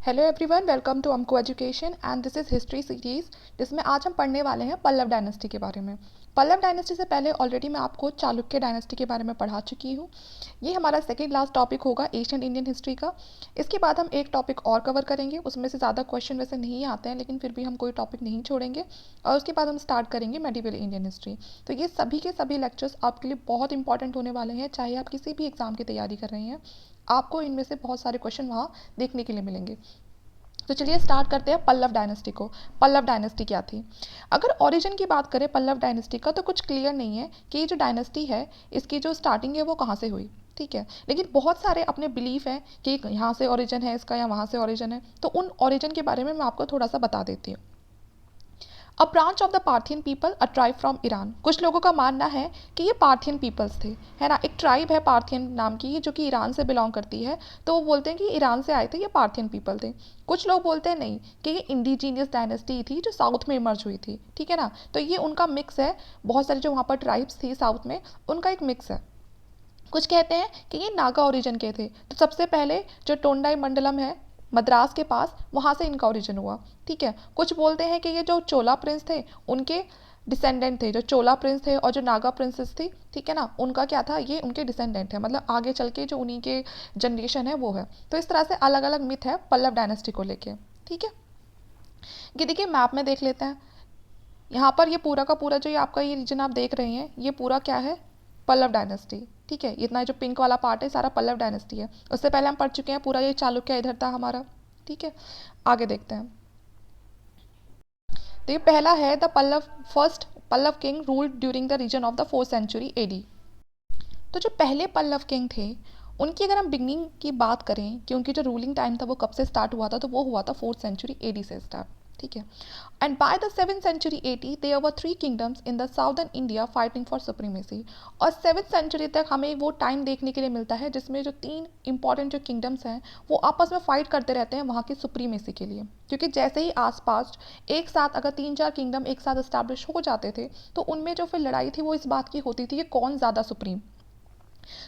Hello everyone, welcome to अमको education and this is history series, जिसमें आज हम पढ़ने वाले हैं पल्लव डायनेस्टी के बारे में। पल्लव डायनेस्टी से पहले ऑलरेडी मैं आपको चालुक्य डायनेस्टी के बारे में पढ़ा चुकी हूँ। ये हमारा सेकंड लास्ट टॉपिक होगा एशियन इंडियन हिस्ट्री का। इसके बाद हम एक टॉपिक और कवर करेंगे, उसमें से ज़्यादा क्वेश्चन वैसे नहीं आते हैं, लेकिन फिर भी हम कोई टॉपिक नहीं छोड़ेंगे। और उसके बाद हम स्टार्ट करेंगे मेडिवल इंडियन हिस्ट्री। तो ये सभी के सभी लेक्चर्स आपके लिए बहुत इंपॉर्टेंट होने वाले हैं, चाहे आप किसी भी एग्ज़ाम की तैयारी कर रहे हैं। आपको इनमें से बहुत सारे क्वेश्चन वहाँ देखने के लिए मिलेंगे। तो चलिए स्टार्ट करते हैं पल्लव डायनेस्टी को। पल्लव डायनेस्टी क्या थी? अगर ओरिजिन की बात करें पल्लव डायनेस्टी का, तो कुछ क्लियर नहीं है कि ये जो डायनेस्टी है इसकी जो स्टार्टिंग है वो कहाँ से हुई। ठीक है, लेकिन बहुत सारे अपने बिलीफ हैं कि यहाँ से ओरिजिन है इसका या वहाँ से ओरिजिन है। तो उन ओरिजिन के बारे में मैं आपको थोड़ा सा बता देती हूँ। A branch of the Parthian people, a tribe from Iran. कुछ लोगों का मानना है कि ये पार्थियन पीपल्स थे, है ना। एक ट्राइब है पार्थियन नाम की, जो कि ईरान से बिलोंग करती है। तो वो बोलते हैं कि ईरान से आए थे, ये पार्थियन पीपल थे। कुछ लोग बोलते हैं नहीं, कि ये इंडिजीनियस डायनेस्टी थी जो साउथ में इमर्ज हुई थी। ठीक है ना, तो ये उनका मिक्स है। बहुत सारी जो वहाँ पर ट्राइब्स थी साउथ में, उनका एक मिक्स है। कुछ कहते हैं कि ये नागा ओरिजिन के थे। तो सबसे पहले जो टोंडाई मंडलम है मद्रास के पास, वहाँ से इनका ओरिजिन हुआ। ठीक है, कुछ बोलते हैं कि ये जो चोला प्रिंस थे उनके डिसेंडेंट थे। जो चोला प्रिंस थे और जो नागा प्रिंसेस थी, ठीक है ना, उनका क्या था, ये उनके डिसेंडेंट है, मतलब आगे चल के जो उन्हीं के जनरेशन है वो है। तो इस तरह से अलग अलग मिथ है पल्लव डायनेस्टी को लेके। ठीक है, ये देखिए मैप में देख लेते हैं। यहाँ पर ये पूरा का पूरा जो ये आपका ये रीजन आप देख रहे हैं, ये पूरा क्या है, पल्लव डायनेस्टी। ठीक है, इतना जो पिंक वाला पार्ट है सारा पल्लव डायनेस्टी है। उससे पहले हम पढ़ चुके हैं पूरा ये चालुक्य इधर था हमारा। ठीक है, आगे देखते हैं। तो ये पहला है the Pallava, first Pallava king ruled during the reign of the 4th century AD. तो जो पहले पल्लव किंग थे, उनकी अगर हम बिगनिंग की बात करें कि उनकी जो रूलिंग टाइम था वो कब से स्टार्ट हुआ था, तो वो हुआ था 4th century एडी से स्टार्ट। ठीक है, and by the 7th century AD there were 3 kingdoms in the southern India fighting for supremacy. और 7th century तक हमें वो टाइम देखने के लिए मिलता है जिसमें जो 3 इंपॉर्टेंट जो किंगडम्स हैं वो आपस में फाइट करते रहते हैं वहाँ की सुप्रीमेसी के लिए। क्योंकि जैसे ही आसपास एक साथ अगर 3-4 किंगडम एक साथ इस्टेब्लिश हो जाते थे, तो उनमें जो फिर लड़ाई थी वो इस बात की होती थी कि कौन ज़्यादा सुप्रीम।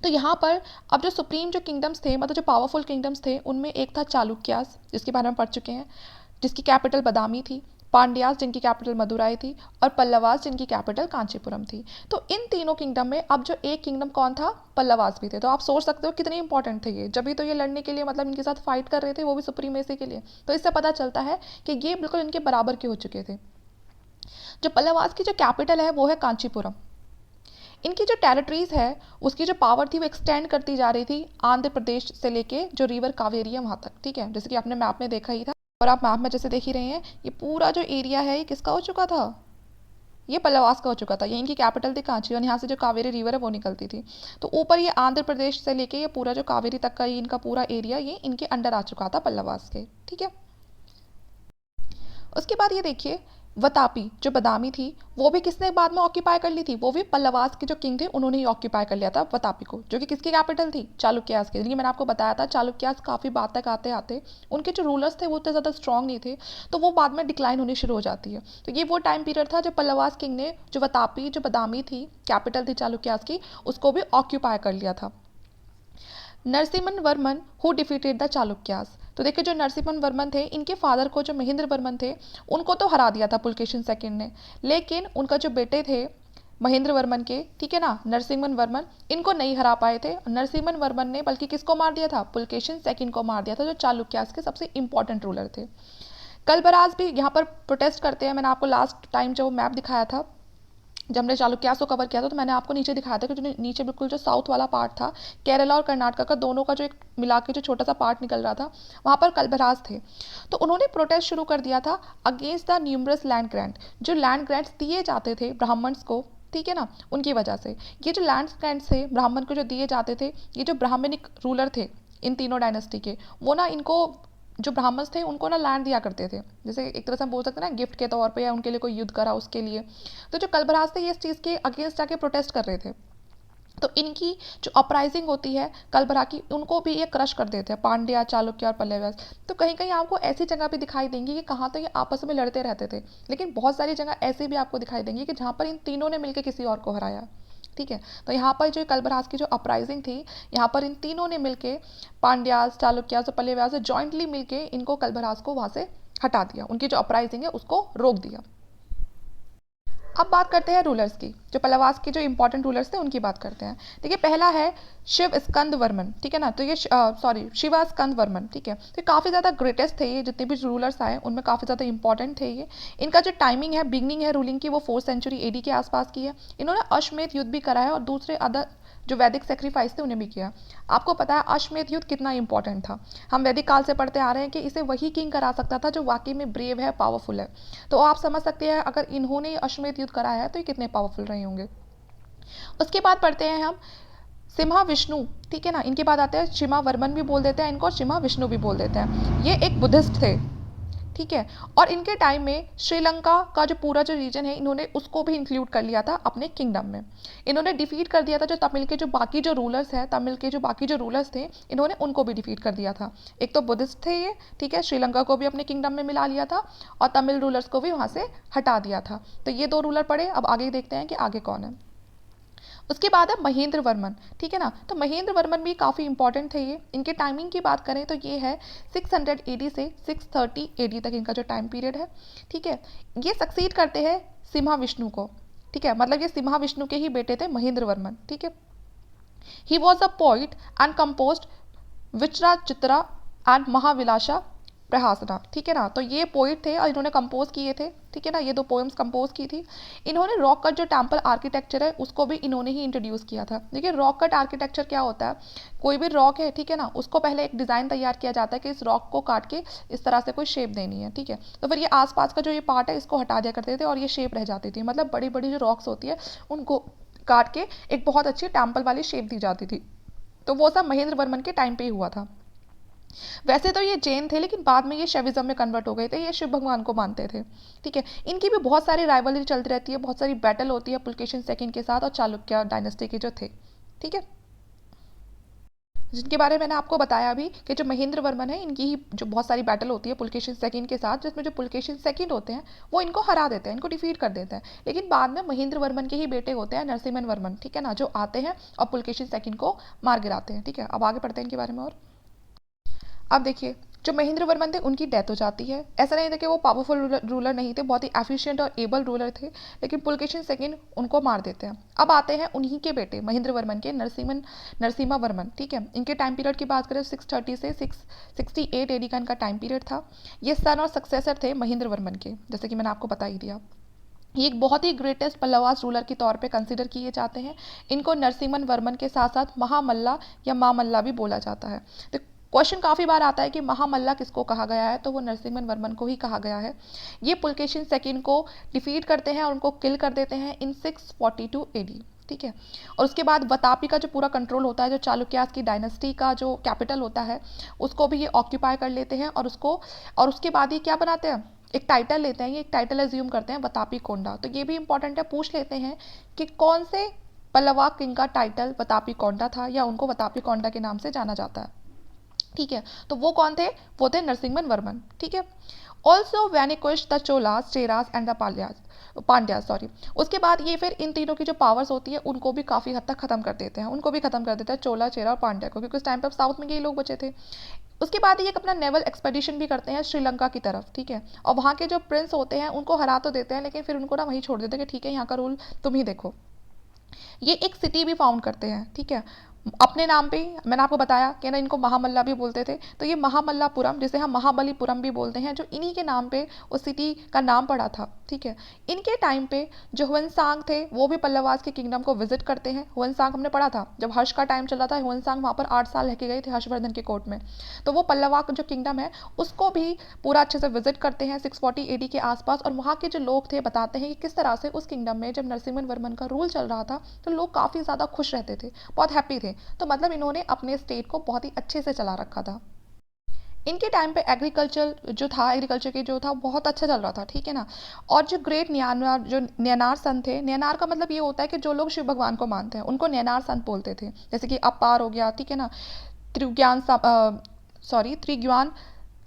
तो यहाँ पर अब जो सुप्रीम जो किंगडम्स थे, मतलब जो पावरफुल किंगडम्स थे, उनमें एक था चालुक्यास, जिसके बारे में पढ़ चुके हैं, जिसकी कैपिटल बदामी थी। पांड्यास, जिनकी कैपिटल मदुराई थी। और पल्लवास, जिनकी कैपिटल कांचीपुरम थी। तो इन तीनों किंगडम में अब जो एक किंगडम कौन था, पल्लवास भी थे। तो आप सोच सकते हो कितने इंपॉर्टेंट थे ये, जब भी तो ये लड़ने के लिए, मतलब इनके साथ फाइट कर रहे थे, वो भी सुप्रीमेसी के लिए। तो इससे पता चलता है कि ये बिल्कुल इनके बराबर के हो चुके थे। जो पल्लवास की जो कैपिटल है वो है कांचीपुरम। इनकी जो टेरिटरीज है, उसकी जो पावर थी वो एक्सटेंड करती जा रही थी आंध्र प्रदेश से लेके जो रिवर कावेरी है वहाँ तक। ठीक है, जैसे कि आपने मैप में देखा ही था, और आप मैप में जैसे देख ही रहे हैं, ये पूरा जो एरिया है ये किसका हो चुका था, ये पल्लवास का हो चुका था। ये इनकी कैपिटल थी कांची, और यहाँ से जो कावेरी रिवर है वो निकलती थी। तो ऊपर ये आंध्र प्रदेश से लेके ये पूरा जो कावेरी तक का ये इनका पूरा एरिया ये इनके अंडर आ चुका था पल्लवास के। ठीक है, उसके बाद ये देखिए वतापी जो बदामी थी, वो भी किसने बाद में ऑक्यूपाई कर ली थी, वो भी पल्लवास के जो किंग थे उन्होंने ही ऑक्यूपाई कर लिया था वतापी को, जो कि किसकी कैपिटल थी, चालुक्यास के। लेकिन मैंने आपको बताया था चालुक्यास काफ़ी बाद तक आते आते उनके जो रूलर्स थे वो उतने ज़्यादा स्ट्रॉन्ग नहीं थे, तो वो बाद में डिक्लाइन होनी शुरू हो जाती है। तो ये वो टाइम पीरियड था जब पल्लवास किंग ने जो वतापी जो बदामी थी कैपिटल थी चालुक्यास की, उसको भी ऑक्यूपाई कर लिया था। Narasimhan Varman who defeated the Chalukyas. तो देखिए जो नरसिम्हन वर्मन थे, इनके फादर को जो महेंद्र वर्मन थे उनको तो हरा दिया था पुलकेशिन सेकंड ने, लेकिन उनका जो बेटे थे महेंद्र वर्मन के, ठीक है ना, नरसिम्हन वर्मन, इनको नहीं हरा पाए थे। नरसिम्हन वर्मन ने बल्कि किसको मार दिया था, पुलकेशिन सेकंड को मार दिया था, जो चालुक्यास के सबसे इंपॉर्टेंट रूलर थे। कलबराज भी यहाँ पर प्रोटेस्ट करते हैं। मैंने आपको लास्ट टाइम जो मैप दिखाया था, जब हमने चालुक्यास को कवर किया था, तो मैंने आपको नीचे दिखाया था कि जो नीचे बिल्कुल जो साउथ वाला पार्ट था, केरला और कर्नाटका का दोनों का जो एक मिला के जो छोटा सा पार्ट निकल रहा था, वहाँ पर कलभराज थे। तो उन्होंने प्रोटेस्ट शुरू कर दिया था against the numerous land grant. जो लैंड ग्रांट्स दिए जाते थे ब्राह्मण्स को, ठीक है ना, उनकी वजह से ये जो लैंड ग्रांट्स थे ब्राह्मण को जो दिए जाते थे, ये जो ब्राह्मणिक रूलर थे इन तीनों डायनेस्टी के, वो ना इनको जो ब्राह्मण्स थे उनको ना लैंड दिया करते थे, जैसे एक तरह से हम बोल सकते हैं ना गिफ्ट के तौर पे, या उनके लिए कोई युद्ध करा उसके लिए। तो जो कलभराज थे ये इस चीज़ के अगेंस्ट जाके प्रोटेस्ट कर रहे थे। तो इनकी जो अपराइजिंग होती है कलभरा की, उनको भी ये क्रश कर देते हैं पांड्या, चालुक्य और पल्लव। तो कहीं कहीं आपको ऐसी जगह भी दिखाई देंगी कि कहाँ तो ये आपस में लड़ते रहते थे, लेकिन बहुत सारी जगह ऐसी भी आपको दिखाई देंगी कि जहाँ पर इन तीनों ने मिलकर किसी और को हराया। ठीक है। तो यहाँ पर जो कल्पराज की जो अपराइजिंग थी, यहाँ पर इन तीनों ने मिलके, पांड्यास, चालुक्यास और पल्लवास जॉइंटली मिलके इनको कल्पराज को वहाँ से हटा दिया, उनकी जो अपराइजिंग है उसको रोक दिया। अब बात करते हैं रूलर्स की, जो पल्लवास के जो इंपॉर्टेंट रूलर्स थे उनकी बात करते हैं। देखिए पहला है शिव स्कंद वर्मन, ठीक है ना, तो ये सॉरी शिवा स्कंद वर्मन, ठीक है। तो काफ़ी ज़्यादा ग्रेटेस्ट थे ये, जितने भी रूलर्स आए उनमें काफ़ी ज़्यादा इंपॉर्टेंट थे ये। इनका जो टाइमिंग है, बिगनिंग है रूलिंग की, वो 4th सेंचुरी एडी के आसपास की है। इन्होंने अश्वमेध युद्ध भी कराया और दूसरे अदर जो वैदिक सेक्रीफाइस थे उन्हें भी किया। आपको पता है अश्वमेध युद्ध कितना इंपॉर्टेंट था, हम वैदिक काल से पढ़ते आ रहे हैं कि इसे वही किंग करा सकता था जो वाकई में ब्रेव है, पावरफुल है। तो आप समझ सकते हैं अगर इन्होंने अश्वमेध युद्ध कराया है तो ये कितने पावरफुल रहे होंगे। उसके बाद पढ़ते हैं हम सिम्हा विष्णु, ठीक है ना, इनके बाद आते हैं शिमा वर्मन भी बोल देते हैं इनको और शिमा विष्णु भी बोल देते हैं। ये एक बुद्धिस्ट थे, ठीक है। और इनके टाइम में श्रीलंका का जो पूरा जो रीजन है इन्होंने उसको भी इंक्लूड कर लिया था अपने किंगडम में। इन्होंने डिफीट कर दिया था जो तमिल के जो बाकी जो रूलर्स हैं, तमिल के जो बाकी जो रूलर्स थे, इन्होंने उनको भी डिफीट कर दिया था। एक तो बुद्धिस्ट थे ये, ठीक है, श्रीलंका को भी अपने किंगडम में मिला लिया था और तमिल रूलर्स को भी वहाँ से हटा दिया था। तो ये 2 रूलर पड़े। अब आगे देखते हैं कि आगे कौन है। उसके बाद है महेंद्र वर्मन, ठीक है ना, तो महेंद्र वर्मन भी काफ़ी इंपॉर्टेंट थे ये। इनके टाइमिंग की बात करें तो ये है 600 एडी से 630 एडी तक इनका जो टाइम पीरियड है, ठीक है। ये सक्सीड करते हैं सिम्हा विष्णु को, ठीक है, मतलब ये सिम्हा विष्णु के ही बेटे थे महेंद्र वर्मन, ठीक है। He was a poet and composed Vichitra Chitra and Mahavilasa Prahasana, ठीक है ना, तो ये पोइट थे और इन्होंने कंपोज किए थे, ठीक है ना, ये 2 पोएम्स कंपोज की थी। इन्होंने रॉक कट जो टेम्पल आर्किटेक्चर है उसको भी इन्होंने ही इंट्रोड्यूस किया था। देखिए रॉक कट आर्किटेक्चर क्या होता है, कोई भी रॉक है, ठीक है ना, उसको पहले एक डिज़ाइन तैयार किया जाता है कि इस रॉक को काट के इस तरह से कोई शेप देनी है, ठीक है। तो फिर ये आसपास का जो ये पार्ट है इसको हटा दिया करते थे और ये शेप रह जाती थी, मतलब बड़ी बड़ी जो रॉक्स होती है उनको काट के एक बहुत अच्छी टेम्पल वाली शेप दी जाती थी। तो वो सब महेंद्र वर्मन के टाइम पे ही हुआ था। वैसे तो ये जैन थे लेकिन बाद में ये शैविज्म में कन्वर्ट हो गए थे, ये शिव भगवान को मानते थे, ठीक है। इनकी भी बहुत सारी राइवलरी चलती रहती है, बहुत सारी बैटल होती है पुलकेशिन सेकंड के साथ और चालुक्य डायनेस्टी के जो थे, ठीक है, जिनके बारे में मैंने आपको बताया अभी कि जो महेंद्र वर्मन है इनकी ही जो बहुत सारी बैटल होती है पुलकेशिन सेकंड के साथ, जिसमें जो पुलकेशिन सेकंड होते हैं वो इनको हरा देते हैं, इनको डिफीट कर देते हैं। लेकिन बाद में महेंद्र वर्मन के ही बेटे होते हैं नरसिम्हन वर्मन, ठीक है ना, जो आते हैं और पुलकेशिन सेकंड को मार गिराते हैं, ठीक है। अब आगे पढ़ते हैं इनके बारे में। और अब देखिए जो महेंद्र वर्मन थे उनकी डेथ हो जाती है। ऐसा नहीं था कि वो पावरफुल रूलर नहीं थे, बहुत ही एफिशिएंट और एबल रूलर थे, लेकिन पुलकेशिन सेकंड उनको मार देते हैं। अब आते हैं उन्हीं के बेटे महेंद्र वर्मन के नरसिम्हा वर्मन, ठीक है। इनके टाइम पीरियड की बात करें 630 से 668 एडी का इनका टाइम पीरियड था। ये सन और सक्सेसर थे महेंद्र वर्मन के, जैसे कि मैंने आपको बता ही दिया। ये एक बहुत ही ग्रेटेस्ट पल्लवास रूलर के तौर पे कंसिडर किए जाते हैं। इनको नरसिम्हन वर्मन के साथ साथ महामल्ला या मामल्ला भी बोला जाता है। तो क्वेश्चन काफ़ी बार आता है कि महामल्ला किसको कहा गया है, तो वो नरसिम्हन वर्मन को ही कहा गया है। ये पुलकेशिन सेकंड को डिफीट करते हैं और उनको किल कर देते हैं इन 642 एडी, ठीक है। और उसके बाद वतापी का जो पूरा कंट्रोल होता है, जो चालुक्यास की डायनेस्टी का जो कैपिटल होता है, उसको भी ये ऑक्यूपाई कर लेते हैं और उसके बाद ये क्या बनाते हैं, एक टाइटल लेते हैं, ये एक टाइटल एज्यूम करते हैं वतापी कोंडा। तो ये भी इंपॉर्टेंट है, पूछ लेते हैं कि कौन से पल्लवा किंग का टाइटल वतापी कोंडा था या उनको वतापी कोंडा के नाम से जाना जाता है, ठीक है। तो वो कौन थे, वो थे नरसिम्हन वर्मन, ठीक है। Also vanquished the Cholas, Cheras and the Pandyas, sorry. उसके बाद ये फिर इन तीनों की जो पावर्स होती है उनको भी काफ़ी हद तक खत्म कर देते हैं, उनको भी खत्म कर देता है चोला, चेरा और पांड्या को, क्योंकि उस टाइम पर साउथ में ये लोग बचे थे। उसके बाद ये अपना नेवल एक्सपेडिशन भी करते हैं श्रीलंका की तरफ, ठीक है। और वहाँ के जो प्रिंस होते हैं उनको हरा तो देते हैं, लेकिन फिर उनको ना वहीं छोड़ देते हैं कि ठीक है यहाँ का रूल तुम ही देखो। ये एक सिटी भी फाउंड करते हैं, ठीक है, अपने नाम पे ही। मैंने आपको बताया कि ना इनको महामल्ला भी बोलते थे, तो ये महामल्लापुरम, जिसे हम महाबलीपुरम भी बोलते हैं, जो इन्हीं के नाम पे उस सिटी का नाम पड़ा था, ठीक है। इनके टाइम पे जो हुएनसांग थे वो भी पल्लवास के किंगडम को विजिट करते हैं। हुएनसांग हमने पढ़ा था, जब हर्ष का टाइम चल रहा था हुएनसांग वहाँ पर 8 साल रह के गए थे हर्षवर्धन के कोर्ट में। तो वो पल्लवा का जो किंगडम है उसको भी पूरा अच्छे से विजिट करते हैं 640 एडी के आसपास। और वहाँ के जो लोग थे बताते हैं कि किस तरह से उस किंगडम में जब नरसिम्हन वर्मन का रूल चल रहा था तो लोग काफ़ी ज़्यादा खुश रहते थे, बहुत हैप्पी थे। तो मतलब इन्होंने अपने स्टेट को बहुत ही अच्छे से चला रखा था। इनके टाइम पे एग्रीकल्चर के जो था बहुत अच्छा चल रहा था, ठीक है ना। और जो ग्रेट न्यानार, जो न्यानार संत थे, न्यानार का मतलब ये होता है कि जो लोग शिव भगवान को मानते हैं उनको न्यानार संत बोलते थे, जैसे कि अपार हो गया, ठीक है ना, त्रिज्ञान त्रिज्ञान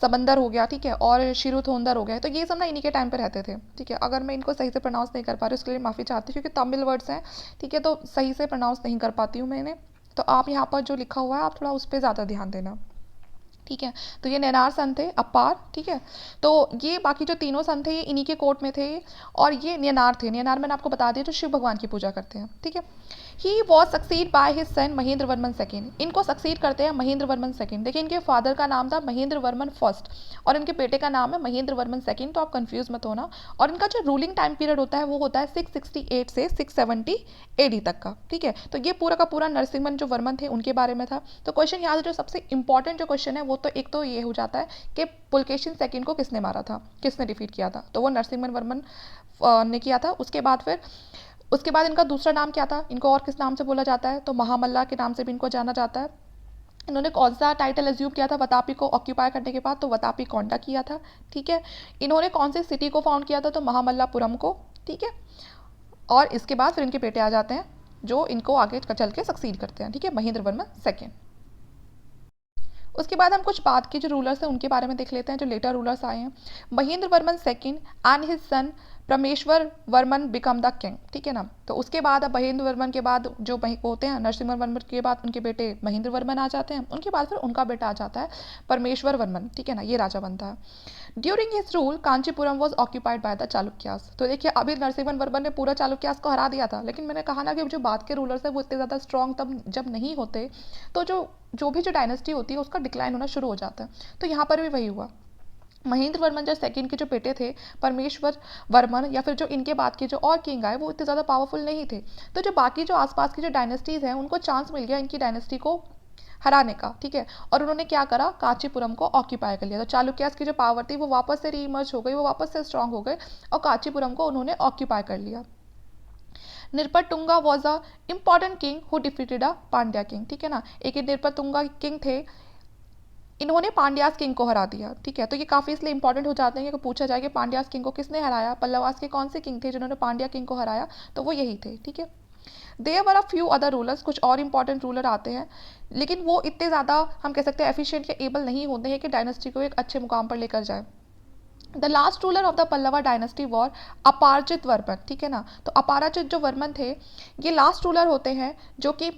समंदर हो गया, ठीक है, और शिरुथोंदर हो गया, तो ये सब ना इन्हीं के टाइम पे रहते थे, ठीक है। अगर मैं इनको सही से प्रोनाउंस नहीं कर पा रही उसके लिए माफ़ी चाहती हूँ, क्योंकि तमिल वर्ड्स हैं, ठीक है, तो सही से प्रोनाउंस नहीं कर पाती हूँ मैंने। तो आप यहाँ पर जो लिखा हुआ है आप थोड़ा उस पर ज़्यादा ध्यान देना, ठीक है। तो ये नैनार सन थे, अपार, ठीक है। तो ये बाकी जो तीनों सन थे ये इन्हीं के कोर्ट में थे, और ये नैनार थे। नैनार मैंने आपको बता दिया जो शिव भगवान की पूजा करते हैं, ठीक है। He was succeed by his son Mahendra Varman second. इनको सक्सीड करते हैं महेंद्र वर्मन सेकेंड। देखिए इनके फादर का नाम था महेंद्र वर्मन फर्स्ट और इनके बेटे का नाम है महेंद्र वर्मन सेकेंड, तो आप कंफ्यूज मत होना। और इनका जो रूलिंग टाइम पीरियड होता है वो होता है 668 से 670 एडी तक का, ठीक है। तो ये पूरा का पूरा नरसिंहमन जो वर्मन थे उनके बारे में था। तो क्वेश्चन यहाँ से जो सबसे इंपॉर्टेंट जो क्वेश्चन है वो तो एक तो ये हो जाता है कि पुलकेशिन सेकेंड को किसने मारा था, किसने डिफीट किया था, तो वो नरसिंहमन वर्मन ने किया था। उसके बाद इनका दूसरा नाम क्या था, इनको और किस नाम से बोला जाता है, तो महामल्ला के नाम से भी इनको जाना जाता है। इन्होंने कौन सा टाइटल एज्यूम किया था वतापी को ऑक्यूपाई करने के बाद, तो वतापी कोंडा किया था, ठीक है। इन्होंने कौन सी सिटी को फाउंड किया था, तो महामल्लापुरम को, ठीक है। और इसके बाद फिर इनके बेटे आ जाते हैं जो इनको आगे चल के सक्सीड करते हैं, ठीक है, महेंद्र वर्मन सेकेंड। उसके बाद हम कुछ बाद के जो रूलर्स हैं उनके बारे में देख लेते हैं, जो लेटर रूलर्स आए हैं। Mahendra Varman second and his son परमेश्वर वर्मन बिकम द किंग, ठीक है ना। तो उसके बाद अब महेंद्र वर्मन के बाद जो होते हैं नरसिम्हा वर्मन के बाद उनके बेटे महेंद्र वर्मन आ जाते हैं, उनके बाद फिर उनका बेटा आ जाता है परमेश्वर वर्मन, ठीक है ना, ये राजा बनता है। During his rule Kanchipuram was occupied by the Chalukyas. तो देखिए अभी नरसिम्हा वर्मन ने पूरा चालुक्यास को हरा दिया था, लेकिन मैंने कहा ना कि जो बाद के रूलर्स है वो इतने ज़्यादा स्ट्रॉन्ग तब जब नहीं होते, तो जो भी जो डायनेस्टी होती है उसका डिक्लाइन होना शुरू हो जाता है। तो यहाँ पर भी वही हुआ। महेंद्र वर्मन जो सेकंड के जो बेटे थे परमेश्वर वर्मन या फिर जो इनके बाद के जो और किंग आए वो इतने ज़्यादा पावरफुल नहीं थे, तो जो बाकी जो आसपास की जो डायनेस्टीज़ हैं उनको चांस मिल गया इनकी डायनेस्टी को हराने का, ठीक है। और उन्होंने क्या करा, कांचीपुरम को ऑक्यूपाई कर लिया। तो चालुक्यास की जो पावर थी वो वापस से रीइमर्ज हो गई, वो वापस से स्ट्रांग हो गए और कांचीपुरम को उन्होंने ऑक्यूपाई कर लिया। Nripatunga was a important king who defeated a Pandya king, ठीक है ना। एक निरपतुंगा किंग थे, इन्होंने पांड्यास किंग को हरा दिया, ठीक है। तो ये काफ़ी इसलिए इंपॉर्टेंट हो जाते हैं कि पूछा जाए कि पांड्यास किंग को किसने हराया, पल्लवास के कौन से किंग थे जिन्होंने पांड्या किंग को हराया, तो वो यही थे, ठीक है। There were a few other rulers, कुछ और इंपॉर्टेंट रूलर आते हैं, लेकिन वो इतने ज़्यादा हम कह सकते हैं एफिशिएंट या एबल नहीं होते हैं कि डायनेस्टी को एक अच्छे मुकाम पर लेकर जाए। The last ruler of the Pallava dynasty was Aparajita Varman, ठीक है ना। तो अपाराजित जो वर्मन थे ये लास्ट रूलर होते हैं जो कि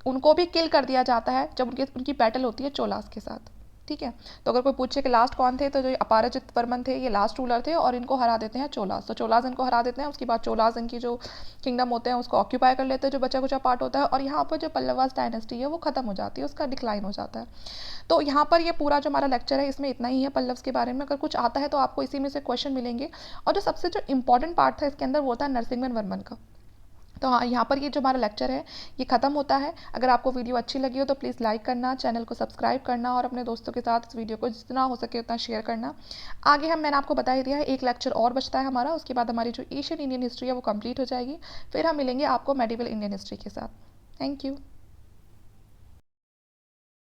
उनको भी किल कर दिया जाता है जब उनकी बैटल होती है चोलास के साथ, ठीक है। तो अगर कोई पूछे कि लास्ट कौन थे, तो जो अपराजित वर्मन थे ये लास्ट रूलर थे और इनको हरा देते हैं चोलास। तो चोलास इनको हरा देते हैं, उसके बाद चोलास इनकी जो किंगडम होते हैं उसको ऑक्यूपाई कर लेते हैं, जो बचा कुचा पार्ट होता है, और यहाँ पर जो पल्लवास डायनेस्टी है वो खत्म हो जाती है, उसका डिक्लाइन हो जाता है। तो यहाँ पर ये पूरा जो हमारा लेक्चर है इसमें इतना ही है पल्लव्स के बारे में। अगर कुछ आता है तो आपको इसी में से क्वेश्चन मिलेंगे। और जो सबसे जो इंपॉर्टेंट पार्ट था इसके अंदर वो था नरसिंहन वर्मन का। तो हाँ, यहाँ पर ये जो हमारा लेक्चर है ये ख़त्म होता है। अगर आपको वीडियो अच्छी लगी हो तो प्लीज़ लाइक करना, चैनल को सब्सक्राइब करना और अपने दोस्तों के साथ इस वीडियो को जितना हो सके उतना शेयर करना। आगे मैंने आपको बता ही दिया है, एक लेक्चर और बचता है हमारा, उसके बाद हमारी जो एशियन इंडियन हिस्ट्री है वो कंप्लीट हो जाएगी। फिर हम मिलेंगे आपको मेडिवल इंडियन हिस्ट्री के साथ। Thank you.